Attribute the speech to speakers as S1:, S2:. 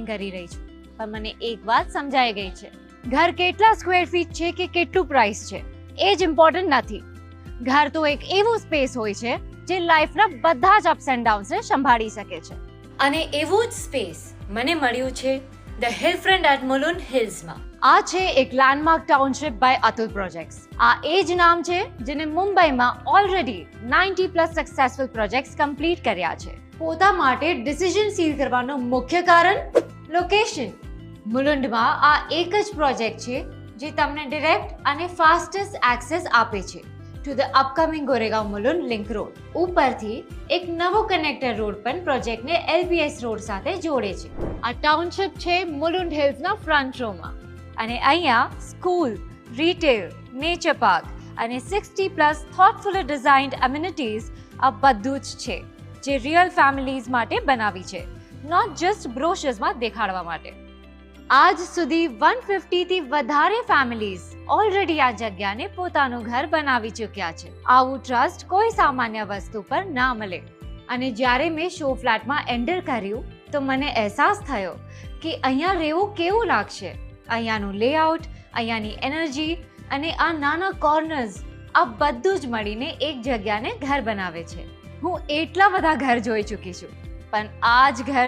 S1: કરી રહી છું, પણ મને એક વાત સમજાઈ ગઈ છે, ઘર કેટલા સ્ક્વેર ફીટ છે કે કેટલું પ્રાઇસ છે એ જ ઇમ્પોર્ટન્ટ નથી. ઘર તો એક એવું સ્પેસ હોય છે જે લાઈફના બધા જ અપ્સ એન્ડ ડાઉન્સને સંભાળી શકે છે. અને એવું જ સ્પેસ મને મળ્યું છે the hill front at Mulund હિલ્સમાં. આ છે એક landmark township by Atul projects. આ એ જ નામ છે જેને મુંબઈમાં ઓલરેડી 90+ સક્સેસફુલ પ્રોજેક્ટ્સ કમ્પ્લીટ કર્યા છે. પોતા માટે ડિસિઝન સીલ કરવાનું મુખ્ય કારણ લોકેશન. મુલુંડમાં આ એક જ પ્રોજેક્ટ છે જે તમને ડિરેક્ટ અને ફાસ્ટેસ્ટ એક્સેસ આપે છે to the upcoming Goregaon Mulund link road. ઉપરથી એક નવો કનેક્ટર રોડ પણ પ્રોજેક્ટને LPS રોડ સાથે જોડે છે. આ ટાઉનશિપ છે મુલુંડ હિલ્સના ફ્રન્ટ રોમાં અને અહીંયા સ્કૂલ, રિટેલ, નેચર પાર્ક અને 60+ થોટફુલી ડિઝાઇન્ડ એમ્યુનિટીઝ આ બધું જ છે જે રિયલ ફેમિલીઝ માટે બનાવી છે, નોટ જસ્ટ બ્રોશર્સમાં દેખાડવા માટે. આજ સુધી 150થી વધારે ફેમિલીઝ ઓલરેડી આ જગ્યાને પોતાનું ઘર બનાવી ચૂક્યા છે. આવું ટ્રસ્ટ કોઈ સામાન્ય વસ્તુ પર ના મળે. અને જ્યારે મેં શો ફ્લેટમાં એન્ટર કર્યું તો મને અહેસાસ થયો કે અહીંયા રહેવું કેવું લાગશે. અહીંયાનું લેઆઉટ, અહીંયાની એનર્જી અને આ નાના કોર્નર્સ, આ બધું જ મળીને એક જગ્યાને ઘર બનાવે છે. હું એટલા બધા ઘર જોઈ ચૂકી છું, પણ આ જ ઘર